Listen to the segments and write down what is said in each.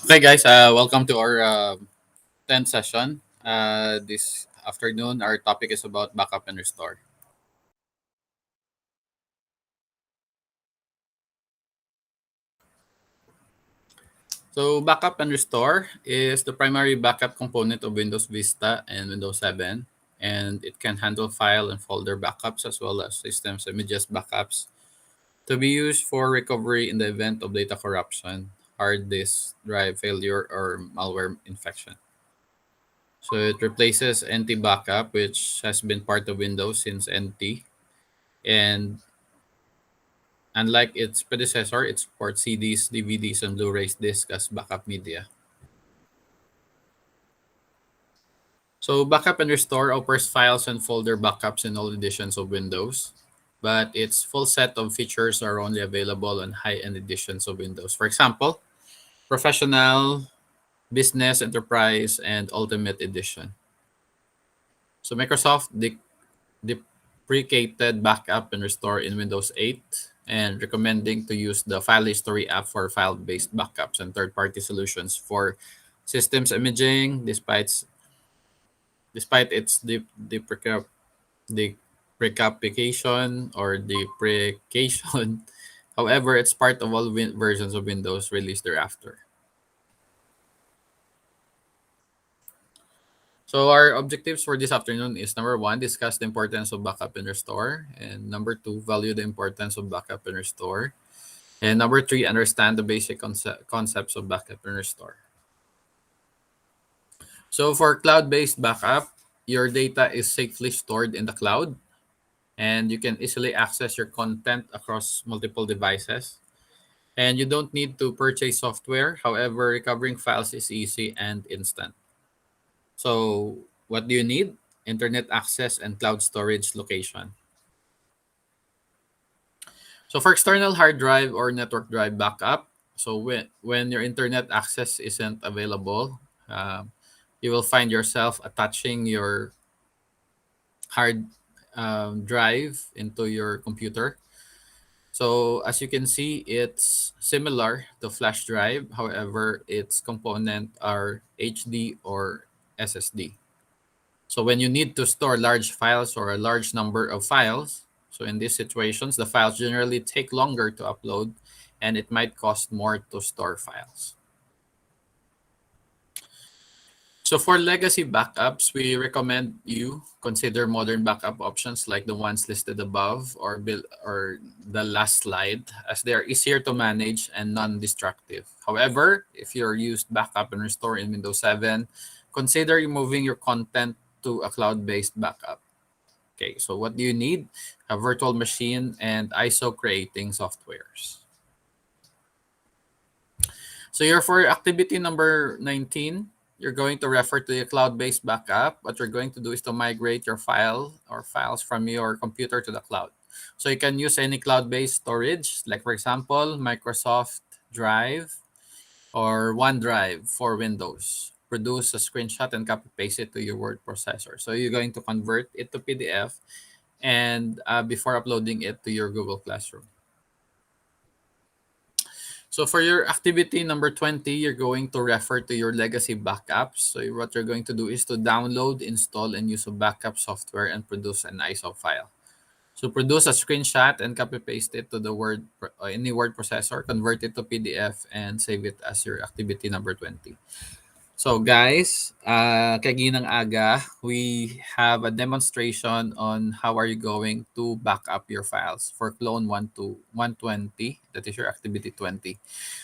Okay, guys, welcome to our 10th session. This afternoon, our topic is about backup and restore. So, backup and restore is the primary backup component of Windows Vista and Windows 7, and it can handle file and folder backups as well as systems images backups to be used for recovery in the event of data corruption, hard disk drive failure, or malware infection. So it replaces NT backup, which has been part of Windows since NT. And unlike its predecessor, it supports CDs, DVDs, and Blu-rays disc as backup media. So Backup and Restore offers files and folder backups in all editions of Windows, but its full set of features are only available on high-end editions of Windows. For example, Professional, Business, Enterprise, and Ultimate Edition. So Microsoft deprecated Backup and Restore in Windows 8 and recommending to use the File History app for file-based backups and third-party solutions for systems imaging despite its deprecation or deprecation. However, it's part of all versions of Windows released thereafter. So our objectives for this afternoon is number one, discuss the importance of backup and restore, and number two, value the importance of backup and restore, and number three, understand the basic concepts of backup and restore. So for cloud-based backup, your data is safely stored in the cloud, and you can easily access your content across multiple devices. And you don't need to purchase software. However, recovering files is easy and instant. So what do you need? Internet access and cloud storage location. So for external hard drive or network drive backup, so when your internet access isn't available, you will find yourself attaching your hard drive into your computer. So as you can see, it's similar to flash drive. However, its component are HD or SSD. So when you need to store large files or a large number of files, so in these situations, the files generally take longer to upload and it might cost more to store files. So for legacy backups, we recommend you consider modern backup options like the ones listed above or the last slide, as they are easier to manage and non-destructive. However, if you're used backup and restore in Windows 7, consider moving your content to a cloud-based backup. Okay, so what do you need? A virtual machine and ISO creating softwares. So you're for activity number 19, you're going to refer to the cloud-based backup. What you're going to do is to migrate your file or files from your computer to the cloud. So you can use any cloud-based storage, like for example, Microsoft Drive or OneDrive for Windows. Produce a screenshot and copy paste it to your word processor. So you're going to convert it to PDF and before uploading it to your Google Classroom. So for your activity number 20, you're going to refer to your legacy backups. So what you're going to do is to download, install, and use a backup software and produce an ISO file. So produce a screenshot and copy paste it to the any word processor, convert it to PDF, and save it as your activity number 20. So guys, kaginang aga, we have a demonstration on how are you going to back up your files for clone 1 to 120. That is your activity 20.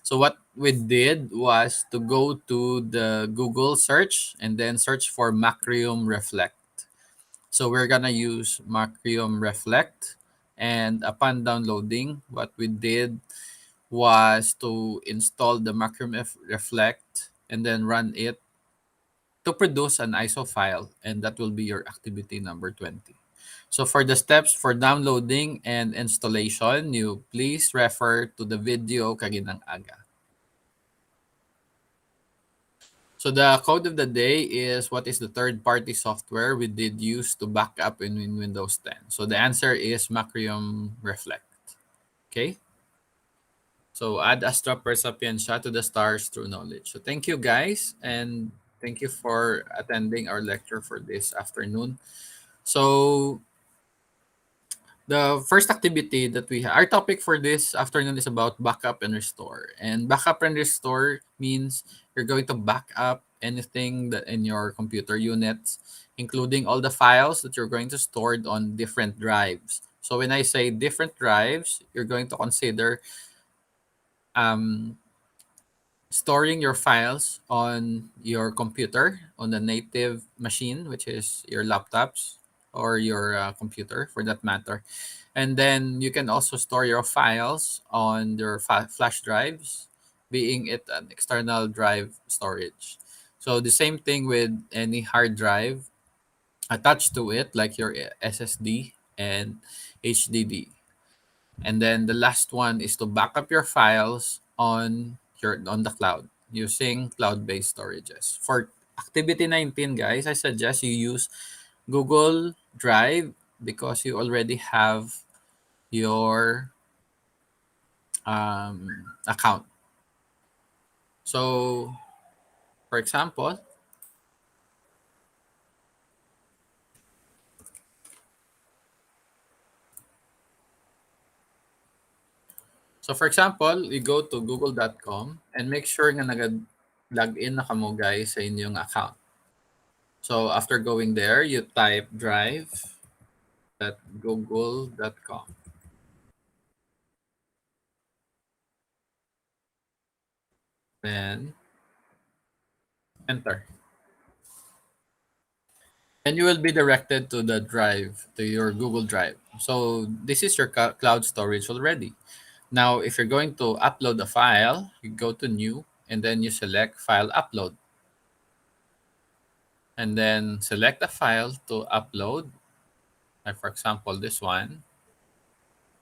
So what we did was to go to the Google search and then search for Macrium Reflect. So we're gonna use Macrium Reflect, and upon downloading, what we did was to install the Macrium Reflect and then run it to produce an ISO file, and that will be your activity number 20. So for the steps for downloading and installation, you please refer to the video kaginang aga. So the code of the day is what is the third-party software we did use to back up in Windows 10. So the answer is Macrium Reflect. Okay? So ad astra per sapientia, to the stars through knowledge. So thank you guys, and thank you for attending our lecture for this afternoon. So the first activity that our topic for this afternoon is about backup and restore. And backup and restore means you're going to back up anything that in your computer units, including all the files that you're going to store on different drives. So when I say different drives, you're going to consider um, storing your files on your computer, on the native machine, which is your laptops or your computer for that matter. And then you can also store your files on your flash drives, being it an external drive storage. So the same thing with any hard drive attached to it, like your SSD and HDD. And then the last one is to back up your files on the cloud using cloud-based storages. For activity 19, guys, I suggest you use Google Drive because you already have your account. So, for example, you go to google.com and make sure nga nag-log in na kamo guys sa inyong account. So after going there, you type drive.google.com. Then enter. And you will be directed to the drive, to your Google Drive. So this is your cloud storage already. Now, if you're going to upload a file, you go to new and then you select file upload. And then select a file to upload. Like for example, this one,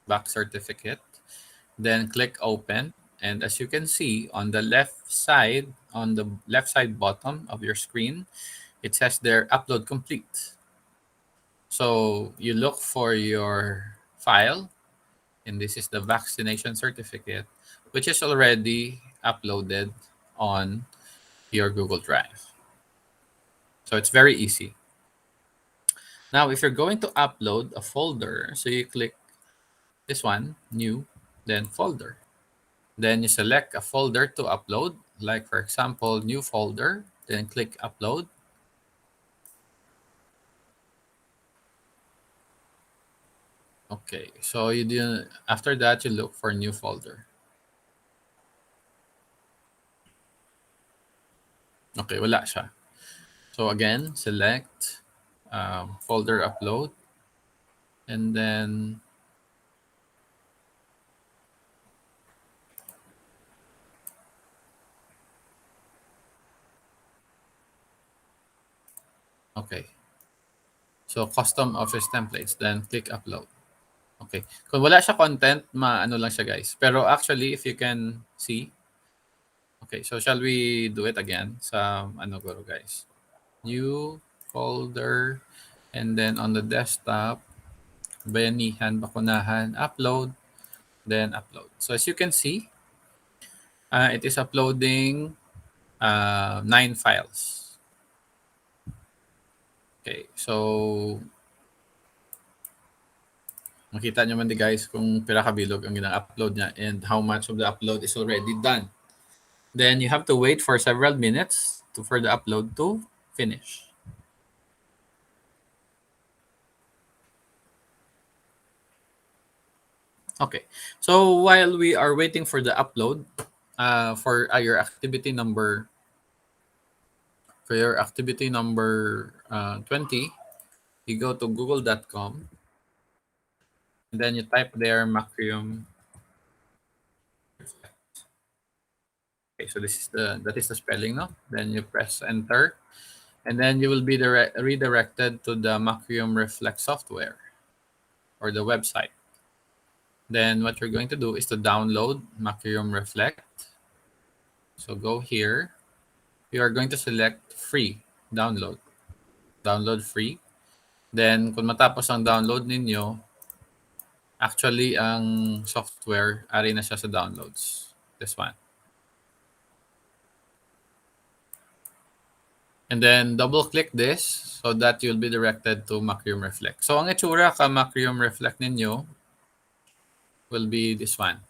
back certificate. Then click open. And as you can see on the left side bottom of your screen, it says there upload complete. So you look for your file, and this is the vaccination certificate, which is already uploaded on your Google Drive. So it's very easy. Now, if you're going to upload a folder, so you click this one, new, then folder. Then you select a folder to upload, like for example, new folder, then click upload. Okay, so after that, you look for new folder. Okay, wala siya. So again, select folder upload, and then okay. So custom office templates, then click upload. Okay. Kung wala siya content, maano lang siya guys. Pero actually, if you can see, okay, so shall we do it again sa ano guro guys? New folder, and then on the desktop, bayanihan, bakunahan, upload, then upload. So as you can see, it is uploading 9 files. Okay, so makita nyo man di guys kung pira kabilog ang gina-upload niya and how much of the upload is already done. Then you have to wait for several minutes for the upload to finish. Okay, so while we are waiting for the upload, for your activity number 20, you go to google.com and then you type there Macrium. Okay, so that is the spelling, no? Then you press enter, and then you will be redirected to the Macrium Reflect software or the website. Then what you're going to do is to download Macrium Reflect. So go here. You are going to select free download. Download free. Then kung matapos ang download ninyo, actually ang software ari na siya sa downloads. This one. And then double click this so that you'll be directed to Macrium Reflect. So ang itsura ka Macrium Reflect ninyo will be this one.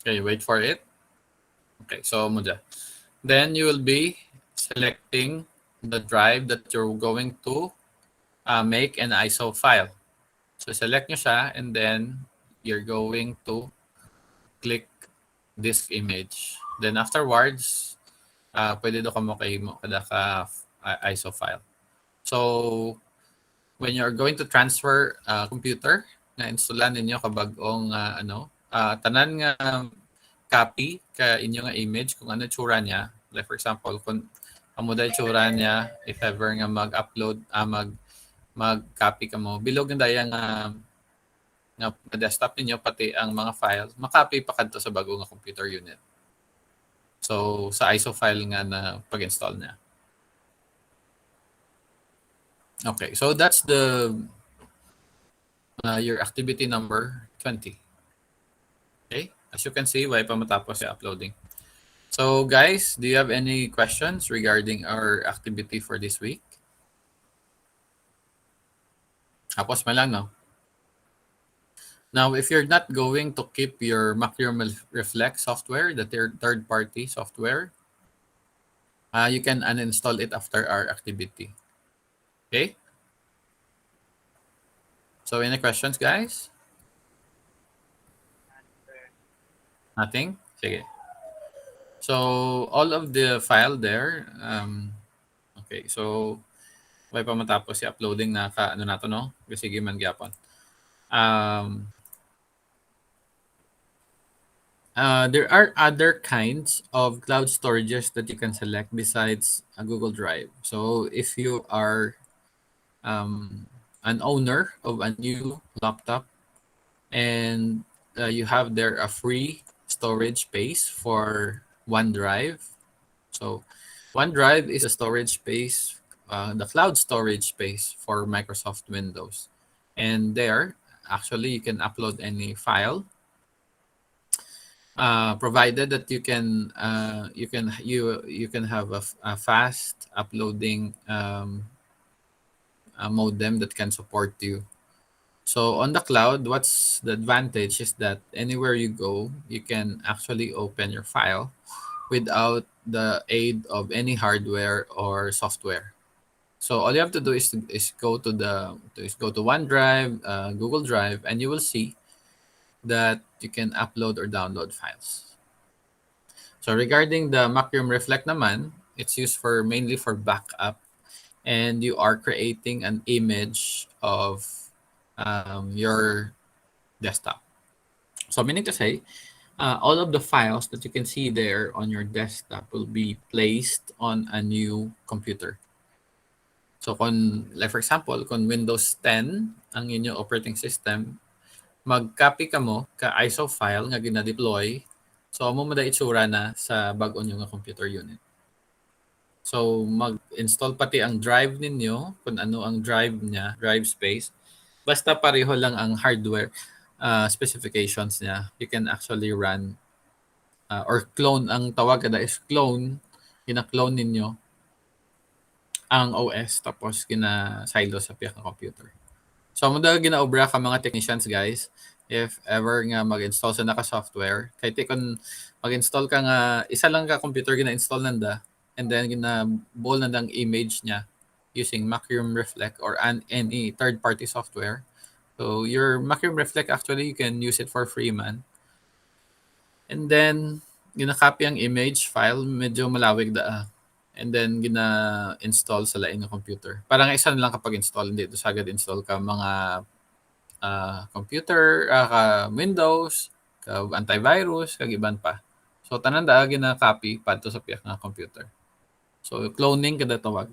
Okay, wait for it. Okay, so mo dyan. Then you will be selecting the drive that you're going to make an ISO file. So select nyo siya and then you're going to click disk image. Then afterwards, pwede do ka mo kay mo kada ka ISO file. So when you're going to transfer computer, na installan ninyo kabag-ong tanan nga copy ka inyo nga image kung ano tsura niya. Like for example, kung amo dahil tsura niya, if ever nga mag-upload, mag-copy ka mo, bilog na daya nga desktop ninyo, pati ang mga files, makopy pa kadto sa bago nga computer unit. So, sa ISO file nga na pag-install niya. Okay, so that's the your activity number 20. Okay, as you can see, why pa matapos yung uploading. So guys, do you have any questions regarding our activity for this week? Tapos mo lang, no? Now, if you're not going to keep your Macrium Reflect software, the third-party software, you can uninstall it after our activity. Okay? So, any questions, guys? Nothing? Sige. So, all of the file there, okay, so, may pa matapos si uploading na ano na to, no? Sige man gyapon. There are other kinds of cloud storages that you can select besides a Google Drive. So if you are an owner of a new laptop and you have there a free storage space for OneDrive. So OneDrive is a storage space, the cloud storage space for Microsoft Windows. And there, actually, you can upload any file. Provided that you can have a fast uploading a modem that can support you. So on the cloud, what's the advantage is that anywhere you go, you can actually open your file without the aid of any hardware or software. So all you have to do is go to OneDrive, Google Drive, and you will see that you can upload or download files. So regarding the Macrium Reflect naman, it's used mainly for backup, and you are creating an image of your desktop. So meaning to say, all of the files that you can see there on your desktop will be placed on a new computer. So like for example, kung Windows 10 ang inyong operating system, mag-copy ka mo ka ISO file nga gina-deploy, so amo mo da itsura na sa bag-o nyo nga computer unit. So mag-install pati ang drive ninyo, kung ano ang drive niya, drive space. Basta pareho lang ang hardware specifications niya, you can actually run or clone. Ang tawag kada is clone, gina-clone ninyo ang OS tapos gina-silo sa piyak ng computer. So, mo daw ginaobra ka mga technicians, guys, if ever nga mag-install sa naka-software, kahit kung mag-install ka nga, isa lang ka computer gina-install nanda, and then gina-ball nandang image niya using Macrium Reflect or any third-party software. So, your Macrium Reflect, actually, you can use it for free, man. And then, gina-copy ang image file, medyo malawig da. And then, gina-install sa lain ng computer. Parang isa na lang kapag install, hindi ito sagad install ka mga computer, ka Windows, ka antivirus, kag iban pa. So, tanan da, gina-copy padto sa piyak nga computer. So, cloning kada tawag.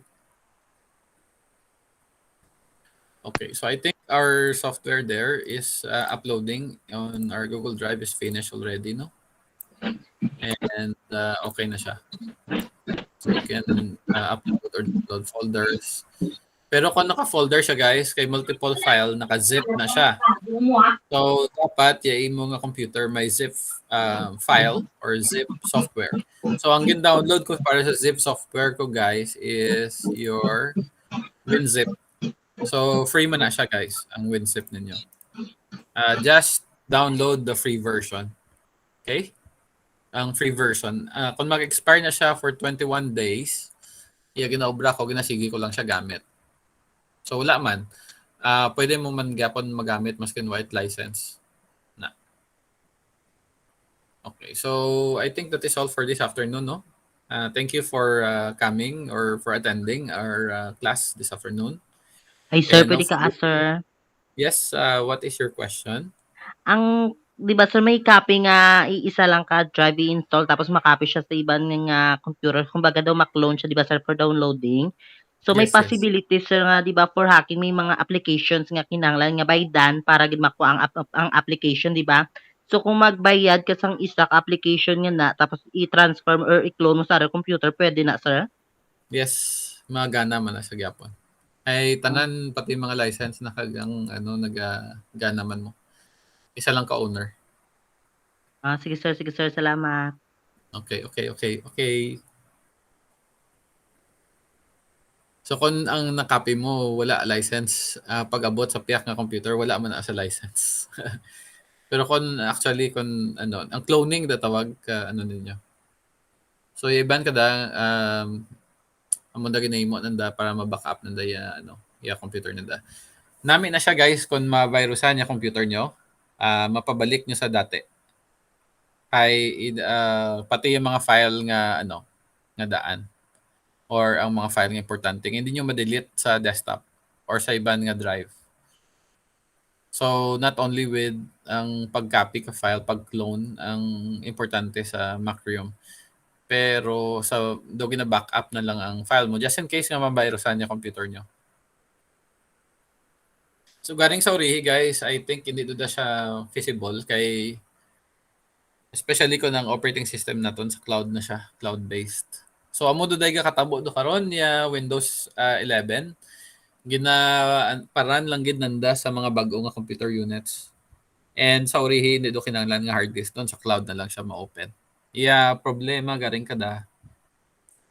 Okay, so I think our software there is uploading on our Google Drive is finished already, no? And okay na siya. So you can upload or download folders. Pero kung naka-folder siya guys, kay multiple file, naka-zip na siya. So dapat yain mo nga computer may zip file or zip software. So ang gin-download ko para sa zip software ko guys is your WinZip. So free man na siya guys, ang WinZip ninyo. Just download the free version. Okay? Ang free version. Kung mag-expire na siya for 21 days, ginaobra ko, ginasigi ko lang siya gamit. So wala man. Pwede mo man gapon magamit maskin white license. Na. Okay, so I think that is all for this afternoon, no? Thank you for coming or for attending our class this afternoon. Ay sir, And puwede ka hopefully, sir. yes, what is your question? Ang 'di ba sir may copy nga iisa lang ka drive i-install tapos ma-copy siya sa ibang nga computer kumbaga daw ma-clone siya 'di ba sir for downloading. So may Yes, yes. possibility sir nga 'di ba for hacking may mga applications nga kinahanglan nga baydan para gid makuha ang application 'di ba? So kung magbayad ka sang isa ka application nga na tapos i-transfer or i-clone mo sa other computer puwede na sir? Yes, magana man na sa gyapon. Ay tanan pati mga license na kagang ano nagagana man mo. Isa lang ka owner. Sige sir, salamat. Okay, okay, okay, okay. So kung ang na-copy mo wala license, pag-abot sa piyak nga computer wala man na sa license. Pero kung actually kung ano, ang cloning da tawag ka ano ninyo. So iban kada amo da ginahimo nanda para ma-backup nanda ya ano, ya computer nanda. Nami na siya guys kung ma-virusan ya computer nyo, mapabalik nyo sa dati. Ay pati yung mga file nga ano, nga daan or ang mga file nga importante hindi nyo ma-delete sa desktop or sa iban nga drive. So not only with ang pag-copy ka file, pag-clone ang importante sa Macrium. Pero sa do gina-backup na lang ang file mo just in case nga ma-virusan yung computer nyo. So galing sa urihi guys, I think hindi do siya feasible kay especially kung ang operating system naton sa cloud na siya, cloud-based. So amo do day katabo do karon ya Windows 11 gina paran lang gid nanda sa mga bag-o nga computer units. And sa urihi hindi do kinahanglan nga hard disk doon sa cloud na lang siya ma-open. Problema garing kada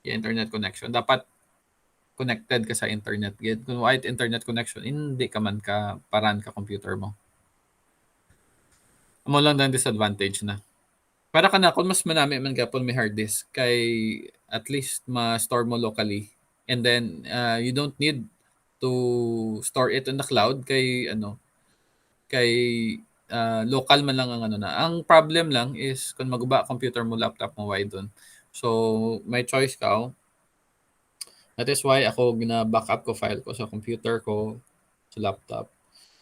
internet connection. Dapat connected ka sa internet gid. Kung white internet connection, hindi ka man ka paran ka computer mo. Amo lang ang disadvantage na. Para ka na kung mas manami man gapon may hard disk kay at least ma-store mo locally and then you don't need to store it in the cloud kay local man lang ang ano na. Ang problem lang is kung maguba computer mo, laptop mo wide doon. So may choice ka. That is why ako gina-backup ko file ko sa computer ko, sa laptop.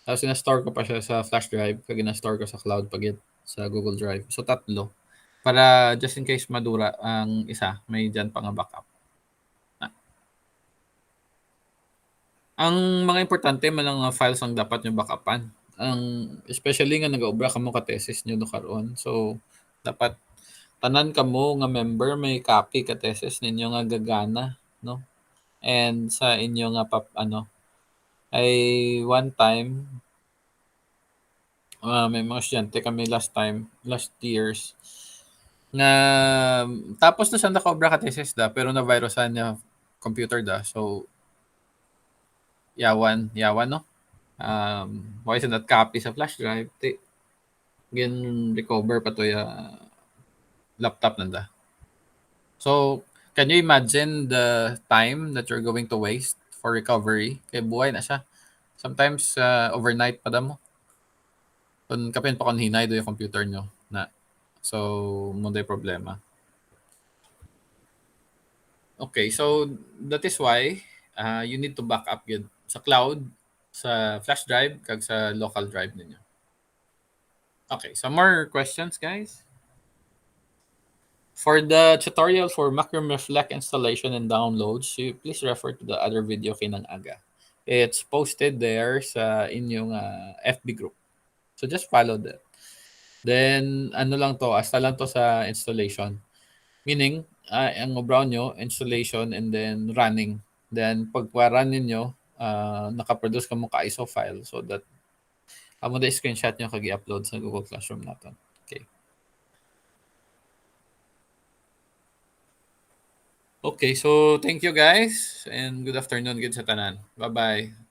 Tapos gina-store ko pa siya sa flash drive, kag gina-store ko sa cloud pagit sa Google Drive. So tatlo. Para just in case madura ang isa, may dyan pa nga backup. Ang mga importante man ang files ang dapat nyo backupan. Ang especially nga nag-obra kamo ka thesis nyo do karon. So dapat tanan kamo nga member may copy ka thesis ninyo nga gagana, no? And sa inyo nga ay one time may mga estudyante kami last years nga tapos na siya nakobra ka thesis da pero na virusan niya computer da. So yawan no. Why is not copy sa flash drive? Gin recover pa to ya laptop nanda. So can you imagine the time that you're going to waste for recovery? Kay buhay na siya. Sometimes overnight pa da mo. Kung kapin pa kon hinay do yung computer nyo na. So mo day problema. Okay, so that is why you need to back up yun sa cloud, sa flash drive, kag sa local drive ninyo. Okay, some more questions, guys? For the tutorial for Macrium Reflect installation and downloads, you please refer to the other video kinang aga. It's posted there sa inyong FB group. So just follow that. Then ano lang to, asta lang to sa installation. Meaning, ang brown nyo, installation, and then running. Then, pag run ninyo, nakaproduce ka mo ka ISO file so that amo da screenshot nyo kag i-upload sa Google Classroom natin. Okay. Okay, so thank you guys and good afternoon gid sa tanan. Bye-bye.